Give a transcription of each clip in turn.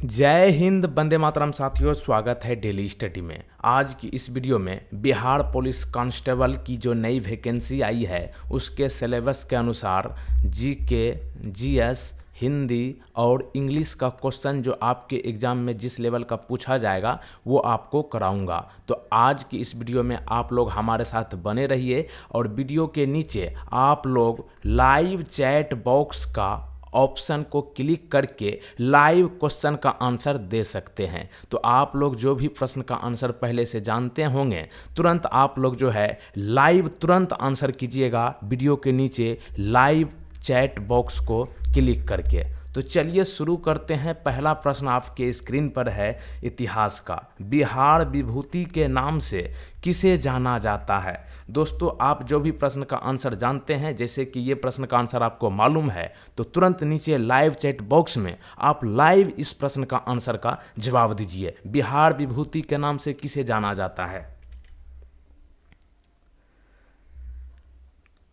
जय हिंद, वंदे मातरम। साथियों, स्वागत है डेली स्टडी में। आज की इस वीडियो में बिहार पुलिस कांस्टेबल की जो नई वैकेंसी आई है उसके सिलेबस के अनुसार जीके, जीएस, हिंदी और इंग्लिश का क्वेश्चन जो आपके एग्ज़ाम में जिस लेवल का पूछा जाएगा वो आपको कराऊंगा। तो आज की इस वीडियो में आप लोग हमारे साथ बने रहिए और वीडियो के नीचे आप लोग लाइव चैट बॉक्स का ऑप्शन को क्लिक करके लाइव क्वेश्चन का आंसर दे सकते हैं। तो आप लोग जो भी प्रश्न का आंसर पहले से जानते होंगे तुरंत आप लोग जो है लाइव तुरंत आंसर कीजिएगा वीडियो के नीचे लाइव चैट बॉक्स को क्लिक करके। तो चलिए शुरू करते हैं। पहला प्रश्न आपके स्क्रीन पर है इतिहास का। बिहार विभूति के नाम से किसे जाना जाता है? दोस्तों, आप जो भी प्रश्न का आंसर जानते हैं, जैसे कि ये प्रश्न का आंसर आपको मालूम है, तो तुरंत नीचे लाइव चैट बॉक्स में आप लाइव इस प्रश्न का आंसर का जवाब दीजिए। बिहार विभूति के नाम से किसे जाना जाता है?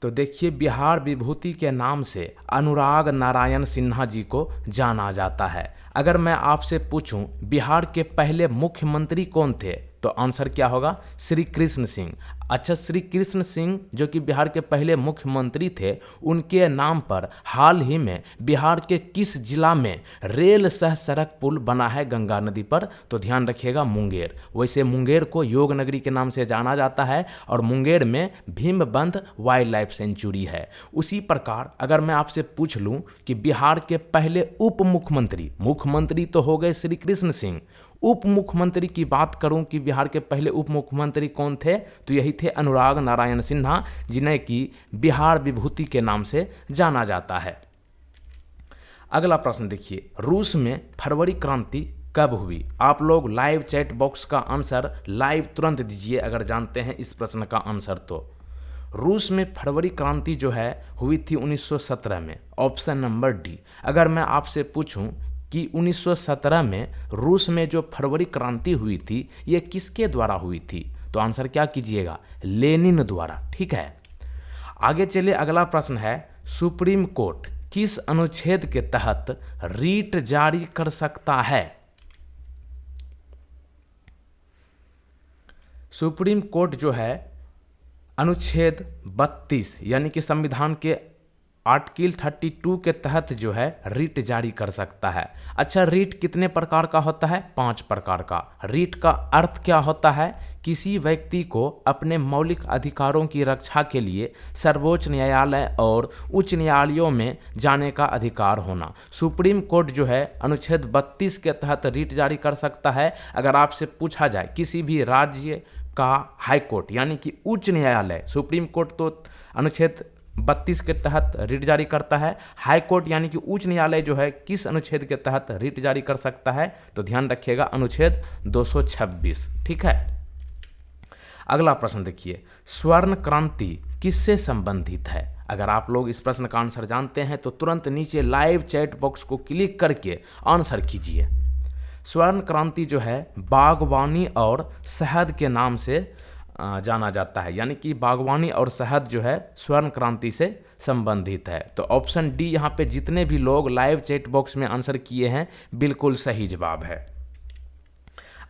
तो देखिए, बिहार विभूति के नाम से अनुराग नारायण सिन्हा जी को जाना जाता है। अगर मैं आपसे पूछूं बिहार के पहले मुख्यमंत्री कौन थे, तो आंसर क्या होगा? श्री कृष्ण सिंह। अच्छा, श्री कृष्ण सिंह जो कि बिहार के पहले मुख्यमंत्री थे, उनके नाम पर हाल ही में बिहार के किस जिला में रेल सह सड़क पुल बना है गंगा नदी पर? तो ध्यान रखिएगा, मुंगेर। वैसे मुंगेर को योग नगरी के नाम से जाना जाता है और मुंगेर में भीमबंध वाइल्ड लाइफ सेंचुरी है। उसी प्रकार अगर मैं आपसे पूछ लूं कि बिहार के पहले उप मुख्यमंत्री, मुख्यमंत्री तो हो गए श्री कृष्ण सिंह, उप मुख्यमंत्री की बात करूं कि बिहार के पहले उप मुख्यमंत्री कौन थे, तो यही थे अनुराग नारायण सिन्हा, जिन्हें कि बिहार विभूति के नाम से जाना जाता है। अगला प्रश्न देखिए, रूस में फरवरी क्रांति कब हुई? आप लोग लाइव चैट बॉक्स का आंसर लाइव तुरंत दीजिए अगर जानते हैं इस प्रश्न का आंसर। तो रूस में फरवरी क्रांति जो है हुई थी 1917 में, ऑप्शन नंबर डी। अगर मैं आपसे पूछूं कि 1917 में रूस में जो फरवरी क्रांति हुई थी ये किसके द्वारा हुई थी, तो आंसर क्या कीजिएगा? लेनिन द्वारा। ठीक है, आगे चलिए। अगला प्रश्न है, सुप्रीम कोर्ट किस अनुच्छेद के तहत रीट जारी कर सकता है? सुप्रीम कोर्ट जो है अनुच्छेद 32 यानी कि संविधान के आर्टिकल 32 के तहत जो है रीट जारी कर सकता है। अच्छा, रीट कितने प्रकार का होता है? 5 प्रकार का। रीट का अर्थ क्या होता है? किसी व्यक्ति को अपने मौलिक अधिकारों की रक्षा के लिए सर्वोच्च न्यायालय और उच्च न्यायालयों में जाने का अधिकार होना। सुप्रीम कोर्ट जो है अनुच्छेद 32 के तहत रीट जारी कर सकता है। अगर आपसे पूछा जाए किसी भी राज्य का हाई कोर्ट यानी कि उच्च न्यायालय, सुप्रीम कोर्ट तो अनुच्छेद 32 के तहत रीट जारी करता है, हाई कोर्ट यानी कि उच्च न्यायालय जो है किस अनुच्छेद के तहत रीट जारी कर सकता है, तो ध्यान रखिएगा अनुच्छेद 226। ठीक है, अगला प्रश्न देखिए, स्वर्ण क्रांति किससे संबंधित है? अगर आप लोग इस प्रश्न का आंसर जानते हैं तो तुरंत नीचे लाइव चैट बॉक्स को क्लिक करके आंसर कीजिए। स्वर्ण क्रांति जो है बागवानी और शहद के नाम से जाना जाता है, यानी कि बागवानी और शहद जो है स्वर्ण क्रांति से संबंधित है। तो ऑप्शन डी यहाँ पे जितने भी लोग लाइव चैट बॉक्स में आंसर किए हैं बिल्कुल सही जवाब है।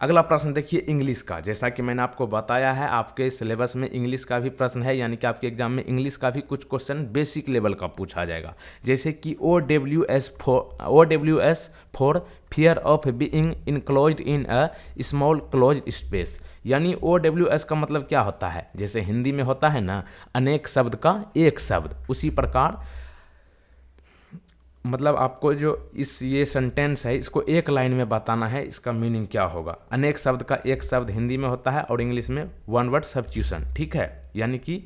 अगला प्रश्न देखिए इंग्लिश का। जैसा कि मैंने आपको बताया है आपके सिलेबस में इंग्लिश का भी प्रश्न है, यानी कि आपके एग्जाम में इंग्लिश का भी कुछ क्वेश्चन बेसिक लेवल का पूछा जाएगा। जैसे कि OWS for fear of being enclosed in a small closed space, यानी OWS का मतलब क्या होता है? जैसे हिंदी में होता है ना अनेक शब्द का एक शब्द, उसी प्रकार मतलब आपको जो ये सेंटेंस है इसको एक लाइन में बताना है, इसका मीनिंग क्या होगा। अनेक शब्द का एक शब्द हिंदी में होता है और इंग्लिश में वन वर्ड सब्स्टिट्यूशन। ठीक है, यानी कि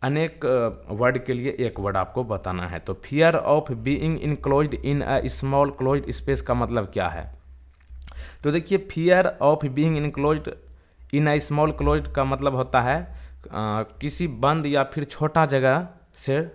अनेक वर्ड के लिए एक वर्ड आपको बताना है। तो fear of being enclosed in a small closed space का मतलब क्या है? तो देखिए, fear of being enclosed in a small closed का मतलब होता है किसी बंद या फिर छोटा जगह से,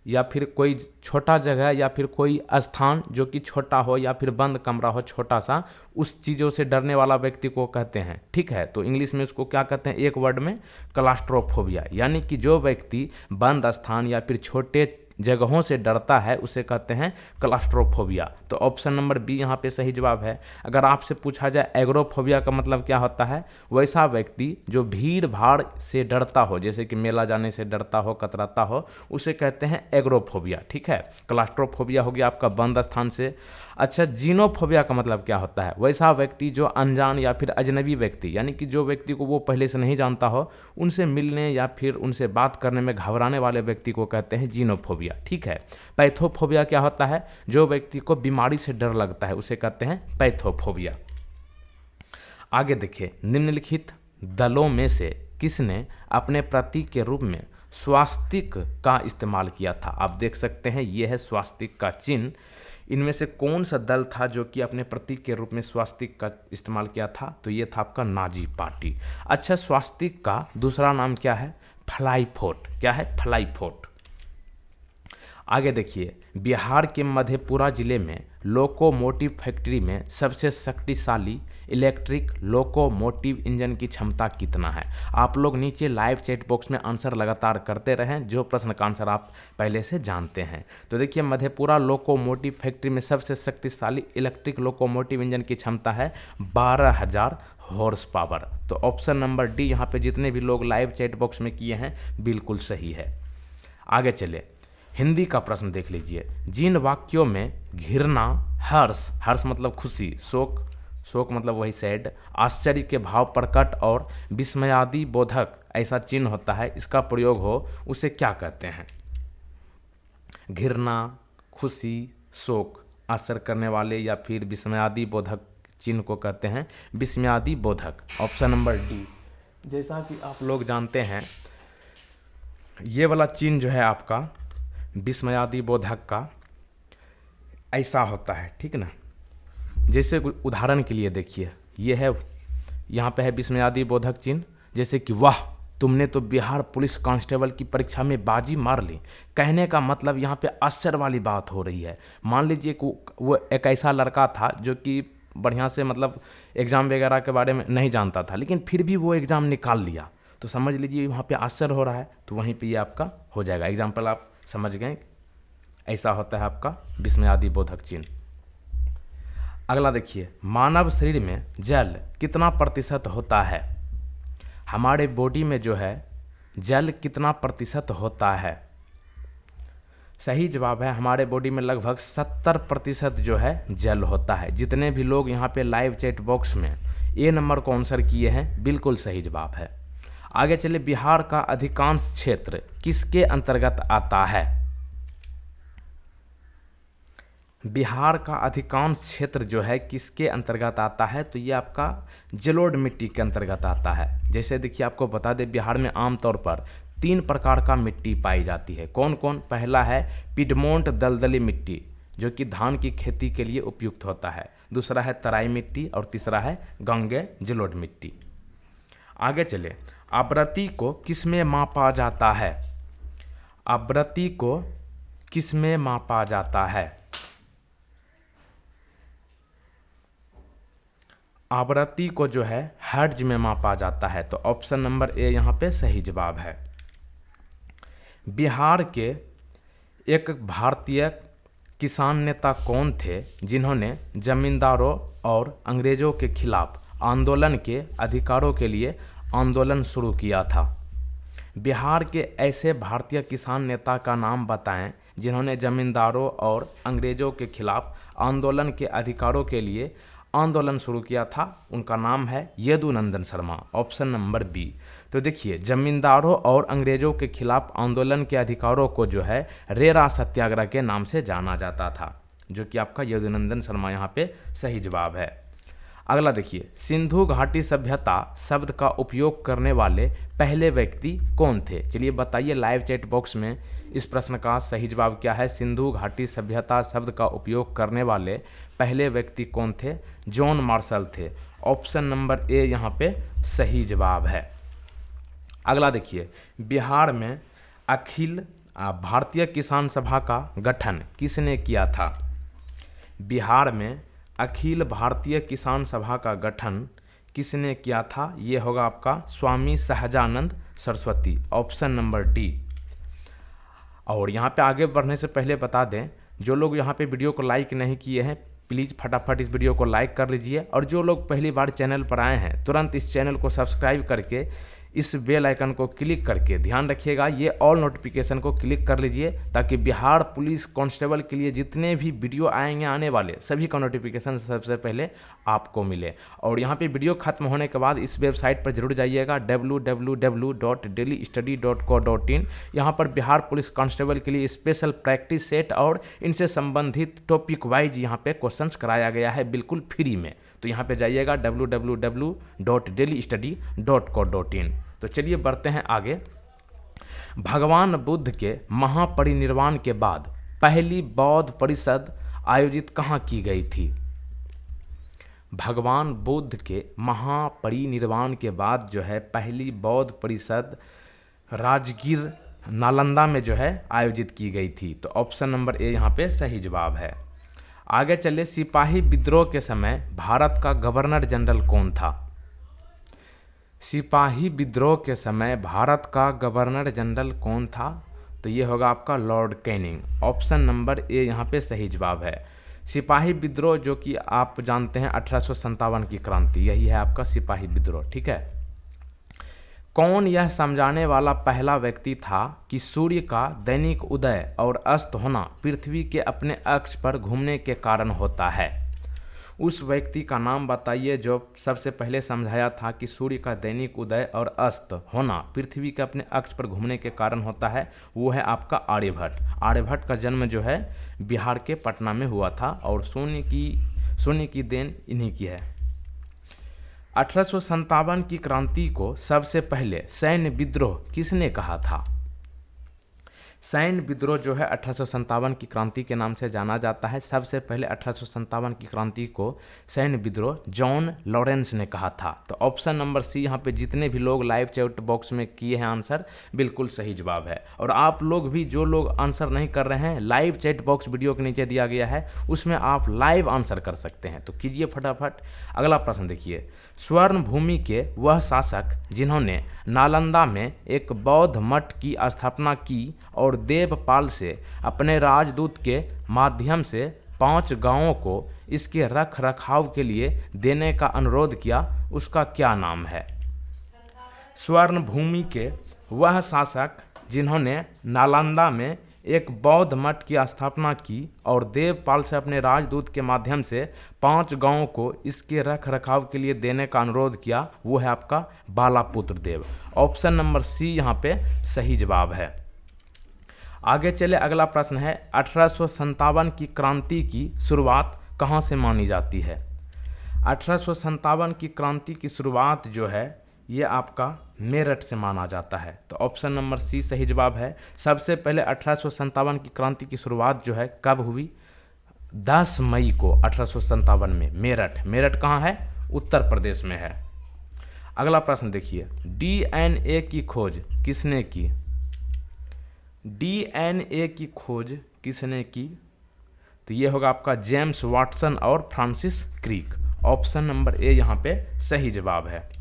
या फिर कोई छोटा जगह या फिर कोई स्थान जो कि छोटा हो या फिर बंद कमरा हो छोटा सा, उस चीज़ों से डरने वाला व्यक्ति को कहते हैं। ठीक है, तो इंग्लिश में उसको क्या कहते हैं? एक वर्ड में क्लास्ट्रोफोबिया, यानी कि जो व्यक्ति बंद स्थान या फिर छोटे जगहों से डरता है उसे कहते हैं क्लास्ट्रोफोबिया। तो ऑप्शन नंबर बी यहाँ पे सही जवाब है। अगर आपसे पूछा जाए एग्रोफोबिया का मतलब क्या होता है, वैसा व्यक्ति जो भीड़ भाड़ से डरता हो, जैसे कि मेला जाने से डरता हो, कतराता हो, उसे कहते हैं एग्रोफोबिया। ठीक है, क्लास्ट्रोफोबिया हो गया आपका बंद स्थान से। अच्छा, जीनोफोबिया का मतलब क्या होता है, वैसा व्यक्ति जो अनजान या फिर अजनबी व्यक्ति, यानी कि जो व्यक्ति को वो पहले से नहीं जानता हो, उनसे मिलने या फिर उनसे बात करने में घबराने वाले व्यक्ति को कहते हैं जीनोफोबिया। ठीक है, पैथोफोबिया क्या होता है, जो व्यक्ति को बीमारी से डर लगता है उसे कहते हैं पैथोफोबिया। आगे देखिए, निम्नलिखित दलों में से किसने अपने प्रतीक के रूप में स्वास्तिक का इस्तेमाल किया था। आप देख सकते हैं ये है स्वास्तिक का चिन्ह। इनमें से कौन सा दल था जो कि अपने प्रतीक के रूप में स्वास्तिक का इस्तेमाल किया था, तो ये था आपका नाजी पार्टी। अच्छा, स्वास्तिक का दूसरा नाम क्या है, फ्लाई फोर्ट। क्या है, फ्लाई फोर्ट। आगे देखिए, बिहार के मधेपुरा जिले में लोकोमोटिव फैक्ट्री में सबसे शक्तिशाली इलेक्ट्रिक लोकोमोटिव इंजन की क्षमता कितना है। आप लोग नीचे लाइव चैट बॉक्स में आंसर लगातार करते रहें, जो प्रश्न का आंसर आप पहले से जानते हैं। तो देखिए, मधेपुरा लोकोमोटिव फैक्ट्री में सबसे शक्तिशाली इलेक्ट्रिक लोकोमोटिव इंजन की क्षमता है 12,000 हॉर्स पावर। तो ऑप्शन नंबर डी यहाँ पे जितने भी लोग लाइव चैट बॉक्स में किए हैं बिल्कुल सही है। आगे चले, हिंदी का प्रश्न देख लीजिए। जिन वाक्यों में घृणा, हर्ष, हर्ष मतलब खुशी, शोक, शोक मतलब वही सैड, आश्चर्य के भाव प्रकट और विस्मयादि बोधक ऐसा चिन्ह होता है, इसका प्रयोग हो उसे क्या कहते हैं। घृणा, खुशी, शोक, आश्चर्य करने वाले या फिर विस्मयादि बोधक चिन्ह को कहते हैं विस्मयादि बोधक। Option number D. जैसा कि आप लोग जानते हैं, ये वाला चिन्ह जो है आपका विस्मयादि बोधक का ऐसा होता है, ठीक ना। जैसे उदाहरण के लिए देखिए, ये है, यहाँ पे है विस्मयादि बोधक चिन्ह, जैसे कि वाह तुमने तो बिहार पुलिस कांस्टेबल की परीक्षा में बाजी मार ली। कहने का मतलब यहाँ पे आश्चर्य वाली बात हो रही है। मान लीजिए कि वो एक ऐसा लड़का था जो कि बढ़िया से मतलब एग्ज़ाम वगैरह के बारे में नहीं जानता था, लेकिन फिर भी वो एग्ज़ाम निकाल लिया, तो समझ लीजिए वहाँ पे आश्चर्य हो रहा है, तो वहीं पे ये आपका हो जाएगा। एग्जाम्पल आप समझ गए, ऐसा होता है आपका विस्मयादि बोधक चिन्ह। अगला देखिए, मानव शरीर में जल कितना प्रतिशत होता है। हमारे बॉडी में जो है जल कितना प्रतिशत होता है। सही जवाब है, हमारे बॉडी में लगभग 70% जो है जल होता है। जितने भी लोग यहाँ पे लाइव चैट बॉक्स में ए नंबर को आंसर किए हैं बिल्कुल सही जवाब है। आगे चले, बिहार का अधिकांश क्षेत्र किसके अंतर्गत आता है। बिहार का अधिकांश क्षेत्र जो है किसके अंतर्गत आता है, तो ये आपका जलोढ़ मिट्टी के अंतर्गत आता है। जैसे देखिए, आपको बता दें, बिहार में आमतौर पर 3 प्रकार का मिट्टी पाई जाती है। कौन कौन, पहला है पिडमोंट दलदली मिट्टी जो कि धान की खेती के लिए उपयुक्त होता है, दूसरा है तराई मिट्टी और तीसरा है गंगे जलोढ़ मिट्टी। आगे चले, आवृत्ति को किस में मापा जाता है। आवृत्ति को किस में मापा जाता है। आवृत्ति को जो है हर्ट्ज में मापा जाता है। तो ऑप्शन नंबर ए यहाँ पे सही जवाब है। बिहार के एक भारतीय किसान नेता कौन थे जिन्होंने जमींदारों और अंग्रेजों के खिलाफ आंदोलन के अधिकारों के लिए आंदोलन शुरू किया था। बिहार के ऐसे भारतीय किसान नेता का नाम बताएं जिन्होंने जमींदारों और अंग्रेजों के खिलाफ आंदोलन के अधिकारों के लिए आंदोलन शुरू किया था। उनका नाम है Yadunandan Sharma. Option number B. तो देखिए, जमींदारों और अंग्रेजों के खिलाफ आंदोलन के अधिकारों को जो है रेरा सत्याग्रह के नाम से जाना जाता था, जो कि आपका यदुनंदन शर्मा यहाँ पे सही जवाब है। अगला देखिए, सिंधु घाटी सभ्यता शब्द का उपयोग करने वाले पहले व्यक्ति कौन थे। चलिए बताइए लाइव चैट बॉक्स में इस प्रश्न का सही जवाब क्या है। सिंधु घाटी सभ्यता शब्द का उपयोग करने वाले पहले व्यक्ति कौन थे। जॉन मार्शल थे। ऑप्शन नंबर ए यहाँ पे सही जवाब है। अगला देखिए, बिहार में अखिल भारतीय किसान सभा का गठन किसने किया था। बिहार में अखिल भारतीय किसान सभा का गठन किसने किया था। ये होगा आपका Swami Sahajanand Saraswati. Option number D. और यहाँ पे आगे बढ़ने से पहले बता दें, जो लोग यहाँ पे वीडियो को लाइक नहीं किए हैं प्लीज़ फटाफट इस वीडियो को लाइक कर लीजिए, और जो लोग पहली बार चैनल पर आए हैं तुरंत इस चैनल को सब्सक्राइब करके इस बेल आइकन को क्लिक करके ध्यान रखिएगा ये ऑल नोटिफिकेशन को क्लिक कर लीजिए, ताकि बिहार पुलिस कांस्टेबल के लिए जितने भी वीडियो आएंगे आने वाले सभी का नोटिफिकेशन सबसे पहले आपको मिले। और यहाँ पे वीडियो खत्म होने के बाद इस वेबसाइट पर जरूर जाइएगा www.dailystudy.co.in। यहाँ पर बिहार पुलिस कांस्टेबल के लिए स्पेशल प्रैक्टिस सेट और इनसे संबंधित टॉपिक वाइज यहाँ पे क्वेश्चंस कराया गया है बिल्कुल फ्री में। तो यहाँ पे जाइएगा www.dailystudy.co.in। तो चलिए बढ़ते हैं आगे। भगवान बुद्ध के महापरिनिर्वाण के बाद पहली बौद्ध परिषद आयोजित कहाँ की गई थी? भगवान बुद्ध के महापरिनिर्वाण के बाद जो है पहली बौद्ध परिषद राजगीर नालंदा में जो है आयोजित की गई थी। तो ऑप्शन नंबर ए यहाँ पे सही जवाब है। आगे चलिए, सिपाही विद्रोह के समय भारत का गवर्नर जनरल कौन था? सिपाही विद्रोह के समय भारत का गवर्नर जनरल कौन था? तो ये होगा आपका Lord Canning. Option number A यहाँ पे सही जवाब है। सिपाही विद्रोह जो कि आप जानते हैं 1857 की क्रांति, यही है आपका सिपाही विद्रोह। ठीक है। कौन यह समझाने वाला पहला व्यक्ति था कि सूर्य का दैनिक उदय और अस्त होना पृथ्वी के अपने अक्ष पर घूमने के कारण होता है? उस व्यक्ति का नाम बताइए जो सबसे पहले समझाया था कि सूर्य का दैनिक उदय और अस्त होना पृथ्वी के अपने अक्ष पर घूमने के कारण होता है। वो है आपका आर्यभट्ट। आर्यभट्ट का जन्म जो है बिहार के पटना में हुआ था और शून्य की देन इन्हीं की है। 1857 की क्रांति को सबसे पहले सैन्य विद्रोह किसने कहा था? सैन्य विद्रोह जो है 1857 की क्रांति के नाम से जाना जाता है। सबसे पहले 1857 की क्रांति को सैन्य विद्रोह जॉन लॉरेंस ने कहा था। तो ऑप्शन नंबर सी यहाँ पे जितने भी लोग लाइव चैट बॉक्स में किए हैं आंसर बिल्कुल सही जवाब है। और आप लोग भी जो लोग आंसर नहीं कर रहे हैं, लाइव चैट बॉक्स वीडियो के नीचे दिया गया है उसमें आप लाइव आंसर कर सकते हैं। तो कीजिए फटाफट। अगला प्रश्न देखिए, स्वर्ण भूमि के वह शासक जिन्होंने नालंदा में एक बौद्ध मठ की स्थापना की और देवपाल से अपने राजदूत के माध्यम से 5 गांवों को इसके रख रखाव के लिए देने का अनुरोध किया, उसका क्या नाम है? स्वर्ण भूमि के वह शासक जिन्होंने नालंदा में एक बौद्ध मठ की स्थापना की और देवपाल से अपने राजदूत के माध्यम से 5 गांवों को इसके रख रखाव के लिए देने का अनुरोध किया, वो है आपका बालापुत्र देव। ऑप्शन नंबर सी यहाँ पे सही जवाब है। आगे चले, अगला प्रश्न है 1857 की क्रांति की शुरुआत कहाँ से मानी जाती है? 1857 की क्रांति की शुरुआत जो है ये आपका मेरठ से माना जाता है। तो ऑप्शन नंबर सी सही जवाब है। सबसे पहले 1857 की क्रांति की शुरुआत जो है कब हुई? 10 मई को 1857 में मेरठ कहाँ है? उत्तर प्रदेश में है। अगला प्रश्न देखिए, डीएनए की खोज किसने की? डीएनए की खोज किसने की? तो ये होगा आपका जेम्स वाटसन और Francis Crick. Option number A यहाँ पे सही जवाब है।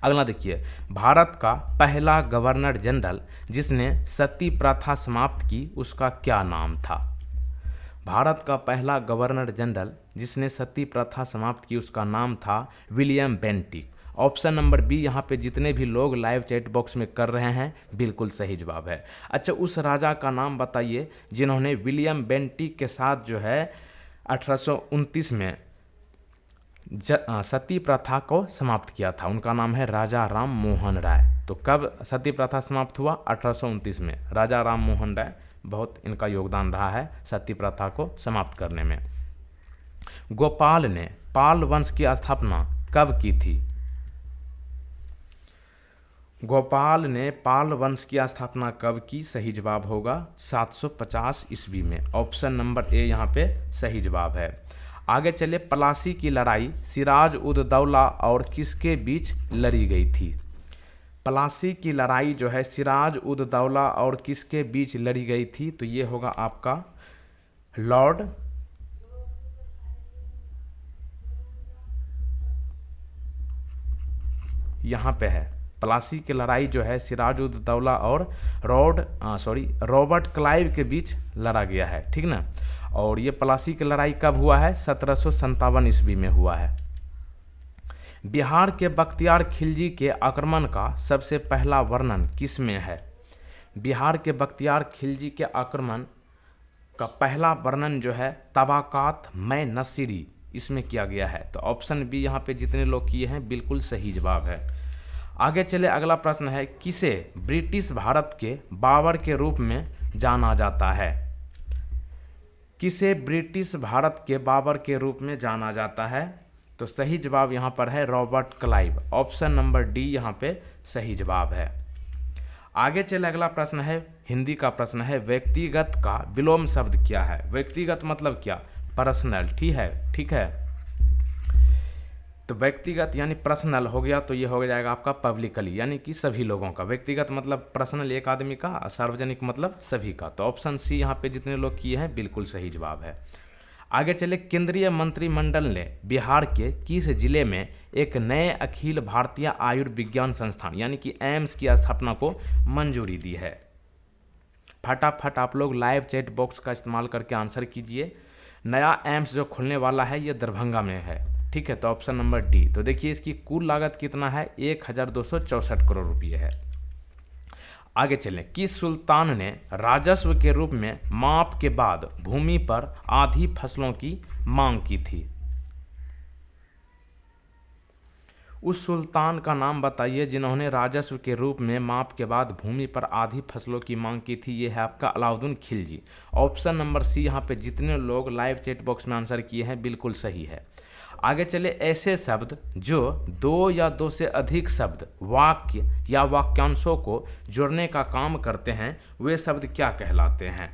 अगला देखिए, भारत का पहला गवर्नर जनरल जिसने सती प्रथा समाप्त की उसका क्या नाम था? भारत का पहला गवर्नर जनरल जिसने सती प्रथा समाप्त की उसका नाम था William Bentinck. Option number B यहाँ पे जितने भी लोग लाइव चैट बॉक्स में कर रहे हैं बिल्कुल सही जवाब है। अच्छा, उस राजा का नाम बताइए जिन्होंने विलियम बेंटिक के साथ जो है 1829 में सती प्रथा को समाप्त किया था। उनका नाम है राजा राम मोहन राय। तो कब सती प्रथा समाप्त हुआ? 1829 में। राजा राम मोहन राय बहुत इनका योगदान रहा है सती प्रथा को समाप्त करने में। गोपाल ने पाल वंश की स्थापना कब की थी? गोपाल ने पाल वंश की स्थापना कब की? सही जवाब होगा 750 ईस्वी में। ऑप्शन नंबर ए यहाँ पे सही जवाब है। आगे चले, पलासी की लड़ाई सिराज उद दौला और किसके बीच लड़ी गई थी? पलासी की लड़ाई जो है सिराज उद दौला और किसके बीच लड़ी गई थी? तो ये होगा आपका लॉर्ड यहाँ पे है प्लासी की लड़ाई जो है सिराजुद्दौला और रॉबर्ट क्लाइव के बीच लड़ा गया है, ठीक ना। और ये प्लासी की लड़ाई कब हुआ है? 1757 ईस्वी में हुआ है। बिहार के बख्तियार खिलजी के आक्रमण का सबसे पहला वर्णन किस में है? बिहार के बख्तियार खिलजी के आक्रमण का पहला वर्णन जो है तबाकात मैं नसीरी इसमें किया गया है। तो ऑप्शन बी यहाँ पे जितने लोग किए हैं बिल्कुल सही जवाब है। आगे चले, अगला प्रश्न है किसे ब्रिटिश भारत के बाबर के रूप में जाना जाता है? किसे ब्रिटिश भारत के बाबर के रूप में जाना जाता है? तो सही जवाब यहाँ पर है Robert Clive. Option number D यहाँ पे सही जवाब है। आगे चले, अगला प्रश्न है हिंदी का प्रश्न है व्यक्तिगत का विलोम शब्द क्या है? व्यक्तिगत मतलब क्या? पर्सनल, ठीक है। तो व्यक्तिगत यानी पर्सनल हो गया, तो ये हो जाएगा आपका पब्लिकली, यानी कि सभी लोगों का। व्यक्तिगत मतलब पर्सनल एक आदमी का, सार्वजनिक मतलब सभी का। तो ऑप्शन सी यहाँ पे जितने लोग किए हैं बिल्कुल सही जवाब है। आगे चले, केंद्रीय मंत्रिमंडल ने बिहार के किस जिले में एक नए अखिल भारतीय आयुर्विज्ञान संस्थान यानी कि एम्स की स्थापना को मंजूरी दी है? फटाफट आप लोग लाइव चैट बॉक्स का इस्तेमाल करके आंसर कीजिए। नया एम्स जो खुलने वाला है ये दरभंगा में है, ठीक है। तो ऑप्शन नंबर डी। तो देखिए इसकी कुल लागत कितना है? 1264 करोड़ रुपये है। आगे चलें, किस सुल्तान ने राजस्व के रूप में माप के बाद भूमि पर आधी फसलों की मांग की थी? उस सुल्तान का नाम बताइए जिन्होंने राजस्व के रूप में माप के बाद भूमि पर आधी फसलों की मांग की थी। ये है आपका Alauddin Khilji. Option number C यहाँ पे जितने लोग लाइव चैट बॉक्स में आंसर किए हैं बिल्कुल सही है। आगे चले, ऐसे शब्द जो दो या दो से अधिक शब्द, वाक्य या वाक्यांशों को जोड़ने का काम करते हैं वे शब्द क्या कहलाते हैं?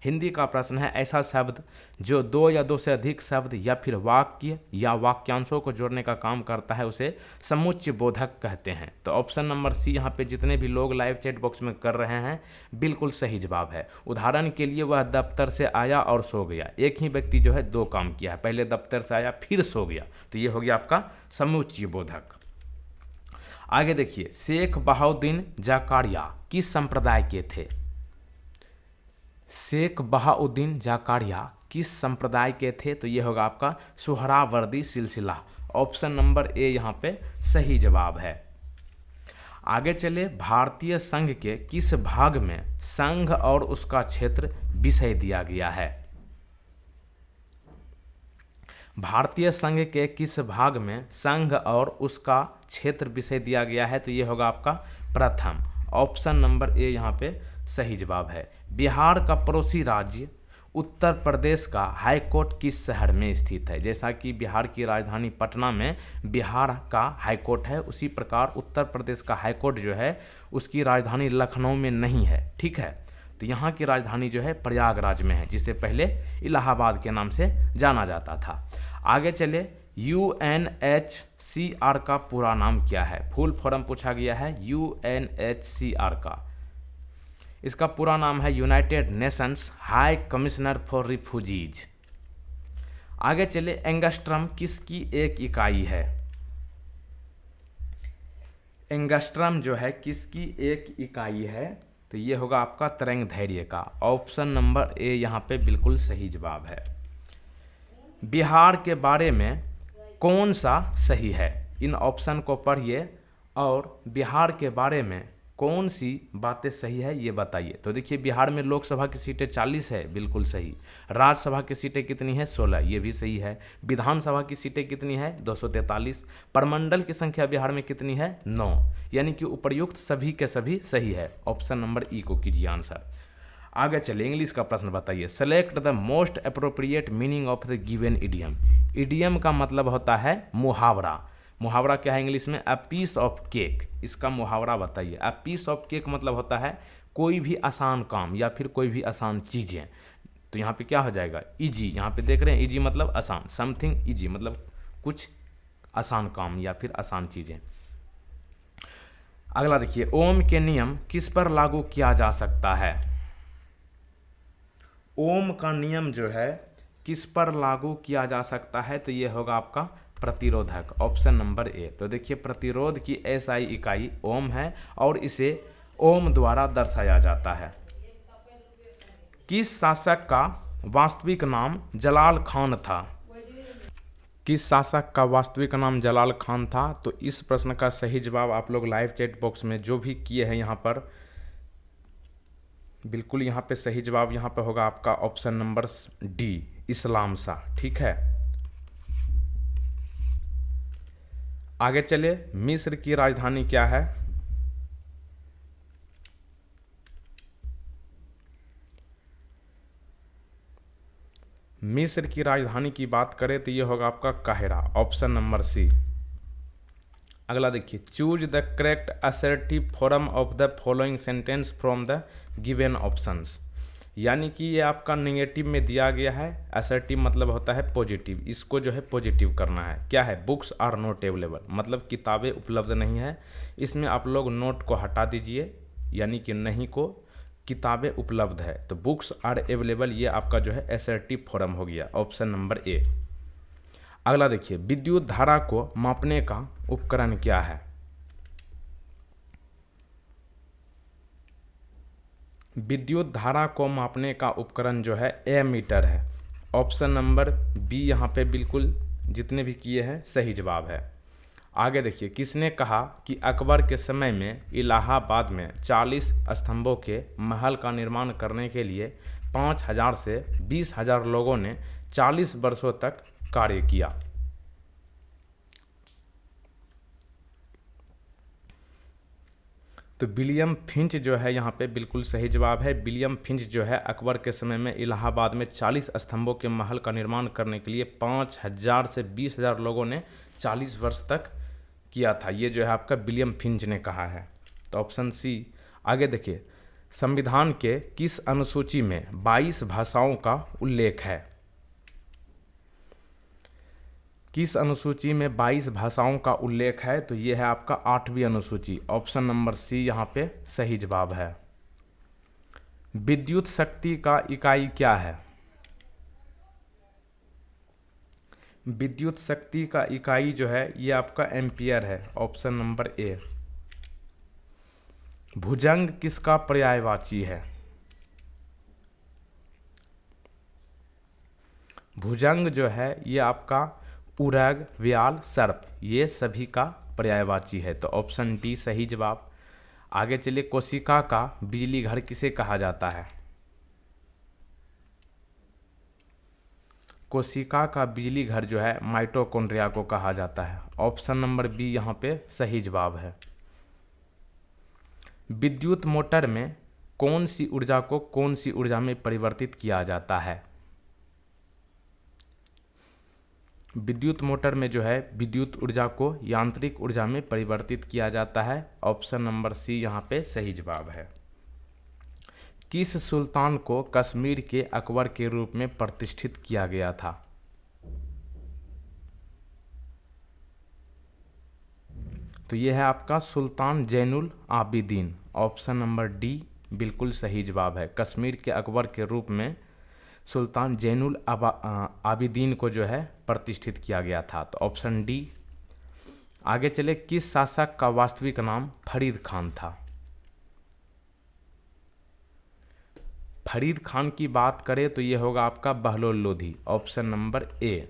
हिंदी का प्रश्न है, ऐसा शब्द जो दो या दो से अधिक शब्द या फिर वाक्य या वाक्यांशों को जोड़ने का काम करता है उसे समुच्चय बोधक कहते हैं। तो ऑप्शन नंबर सी यहाँ पे जितने भी लोग लाइव चैट बॉक्स में कर रहे हैं बिल्कुल सही जवाब है। उदाहरण के लिए, वह दफ्तर से आया और सो गया। एक ही व्यक्ति जो है दो काम किया है, पहले दफ्तर से आया फिर सो गया, तो ये हो गया आपका समुच्चय बोधक। आगे देखिए, शेख बहाउद्दीन जकारिया किस संप्रदाय के थे? शेख बहाउद्दीन जकारिया किस संप्रदाय के थे? तो ये होगा आपका सुहरावर्दी सिलसिला। ऑप्शन नंबर ए यहाँ पे सही जवाब है। आगे चले, भारतीय संघ के किस भाग में संघ और उसका क्षेत्र विषय दिया गया है? भारतीय संघ के किस भाग में संघ और उसका क्षेत्र विषय दिया गया है? तो ये होगा आपका प्रथम। ऑप्शन नंबर ए यहाँ पे सही जवाब है। बिहार का पड़ोसी राज्य उत्तर प्रदेश का हाई कोर्ट किस शहर में स्थित है? जैसा कि बिहार की राजधानी पटना में बिहार का हाई कोर्ट है, उसी प्रकार उत्तर प्रदेश का हाई कोर्ट जो है उसकी राजधानी लखनऊ में नहीं है, ठीक है। तो यहाँ की राजधानी जो है प्रयागराज में है, जिसे पहले इलाहाबाद के नाम से जाना जाता था। आगे चले, UNHCR का पूरा नाम क्या है? फुल फॉर्म पूछा गया है UNHCR का। इसका पूरा नाम है United Nations high commissioner for refugees. आगे चले, एंगस्ट्रम किसकी एक इकाई है? एंगस्ट्रम जो है किसकी एक इकाई है? तो ये होगा आपका तरंग धैर्य का। ऑप्शन नंबर ए यहाँ पे बिल्कुल सही जवाब है। बिहार के बारे में कौन सा सही है? इन ऑप्शन को पढ़िए और बिहार के बारे में कौन सी बातें सही है ये बताइए। तो देखिए, बिहार में लोकसभा की सीटें 40 है, बिल्कुल सही। राज्यसभा की सीटें कितनी है? 16, ये भी सही है। विधानसभा की सीटें कितनी है? 243। प्रमंडल की संख्या बिहार में कितनी है? 9। यानी कि उपर्युक्त सभी के सभी सही है। ऑप्शन नंबर ई को कीजिए आंसर। आगे चलिए, इंग्लिश का प्रश्न बताइए। Select the most appropriate meaning of the given idiom. Idiom का मतलब होता है मुहावरा। मुहावरा क्या है इंग्लिश में? A piece of cake. इसका मुहावरा बताइए। अ पीस ऑफ केक मतलब होता है कोई भी आसान काम या फिर कोई भी आसान चीज़ें। तो यहाँ पे क्या हो जाएगा? इजी। यहाँ पे देख रहे हैं, इजी मतलब आसान, समथिंग इजी मतलब कुछ आसान काम या फिर आसान चीज़ें। अगला देखिए, ओम के नियम किस पर लागू किया जा सकता है? ओम का नियम जो है किस पर लागू किया जा सकता है? तो ये होगा आपका प्रतिरोधक, ऑप्शन नंबर ए। तो देखिए प्रतिरोध की एसआई इकाई ओम है और इसे ओम द्वारा दर्शाया जाता है। किस शासक का वास्तविक नाम जलाल खान था? किस शासक का वास्तविक नाम जलाल खान था? तो इस प्रश्न का सही जवाब आप लोग लाइव चैट बॉक्स में जो भी किए हैं यहाँ पर, बिल्कुल यहाँ पे सही जवाब यहाँ पे होगा आपका ऑप्शन नंबर डी, इस्लाम शाह। ठीक है, आगे चले। मिस्र की राजधानी क्या है? मिस्र की राजधानी की बात करें तो ये होगा आपका काहिरा, ऑप्शन नंबर सी। अगला देखिए, choose the correct assertive form of the following sentence from the given options. यानी कि ये आपका नेगेटिव में दिया गया है, असर्टिव मतलब होता है पॉजिटिव, इसको जो है पॉजिटिव करना है। क्या है? बुक्स आर नॉट अवेलेबल, मतलब किताबें उपलब्ध नहीं है। इसमें आप लोग नोट को हटा दीजिए, यानी कि नहीं को किताबें उपलब्ध है, तो बुक्स आर अवेलेबल ये आपका जो है असर्टिव फॉर्म हो गया, ऑप्शन नंबर ए। अगला देखिए, विद्युत धारा को मापने का उपकरण क्या है? विद्युत धारा को मापने का उपकरण जो है एमीटर है, ऑप्शन नंबर बी यहाँ पे बिल्कुल जितने भी किए हैं सही जवाब है। आगे देखिए, किसने कहा कि अकबर के समय में इलाहाबाद में 40 स्तंभों के महल का निर्माण करने के लिए 5,000 से 20,000 लोगों ने 40 वर्षों तक कार्य किया? तो विलियम फिंच जो है यहाँ पे बिल्कुल सही जवाब है। विलियम फिंच जो है अकबर के समय में इलाहाबाद में 40 स्तंभों के महल का निर्माण करने के लिए 5,000 से 20,000 लोगों ने 40 वर्ष तक किया था। ये जो है आपका विलियम फिंच ने कहा है, तो ऑप्शन सी। आगे देखिए, संविधान के किस अनुसूची में 22 भाषाओं का उल्लेख है? किस अनुसूची में 22 भाषाओं का उल्लेख है? तो ये है आपका 8वीं अनुसूची, ऑप्शन नंबर सी यहाँ पे सही जवाब है। विद्युत शक्ति का इकाई क्या है? विद्युत शक्ति का इकाई जो है ये आपका एम्पियर है, ऑप्शन नंबर ए। भुजंग किसका पर्यायवाची है? भुजंग जो है ये आपका उरग, व्याल, सर्प ये सभी का पर्यायवाची है, तो ऑप्शन डी सही जवाब। आगे चलिए, कोशिका का बिजली घर किसे कहा जाता है? कोशिका का बिजली घर जो है माइटोकॉन्ड्रिया को कहा जाता है, ऑप्शन नंबर बी यहाँ पे सही जवाब है। विद्युत मोटर में कौन सी ऊर्जा को कौन सी ऊर्जा में परिवर्तित किया जाता है? विद्युत मोटर में जो है विद्युत ऊर्जा को यांत्रिक ऊर्जा में परिवर्तित किया जाता है, ऑप्शन नंबर सी यहाँ पे सही जवाब है। किस सुल्तान को कश्मीर के अकबर के रूप में प्रतिष्ठित किया गया था? तो यह है आपका Sultan Zainul Abidin, option number D बिल्कुल सही जवाब है। कश्मीर के अकबर के रूप में सुल्तान जैनुल आबिदीन को जो है प्रतिष्ठित किया गया था, तो ऑप्शन डी। आगे चले, किस शासक का वास्तविक नाम फरीद खान था? फरीद खान की बात करें तो ये होगा आपका बहलोल लोधी, ऑप्शन नंबर ए।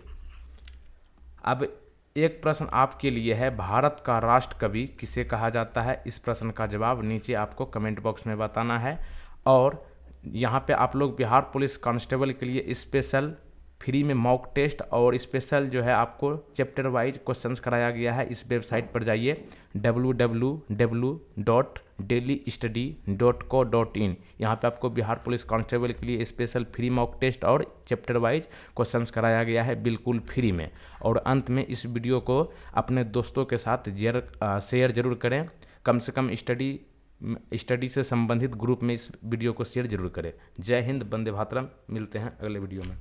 अब एक प्रश्न आपके लिए है, भारत का राष्ट्र कवि किसे कहा जाता है? इस प्रश्न का जवाब नीचे आपको कमेंट बॉक्स में बताना है। और यहाँ पे आप लोग बिहार पुलिस कांस्टेबल के लिए स्पेशल फ्री में मॉक टेस्ट और स्पेशल जो है आपको चैप्टर वाइज क्वेश्चंस कराया गया है। इस वेबसाइट पर जाइए www.dailystudy.co.in। यहाँ पे आपको बिहार पुलिस कांस्टेबल के लिए स्पेशल फ्री मॉक टेस्ट और चैप्टर वाइज क्वेश्चंस कराया गया है बिल्कुल फ्री में। और अंत में इस वीडियो को अपने दोस्तों के साथ शेयर जरूर करें, कम से कम स्टडी से संबंधित ग्रुप में इस वीडियो को शेयर जरूर करें। जय हिंद, वंदे मातरम। मिलते हैं अगले वीडियो में।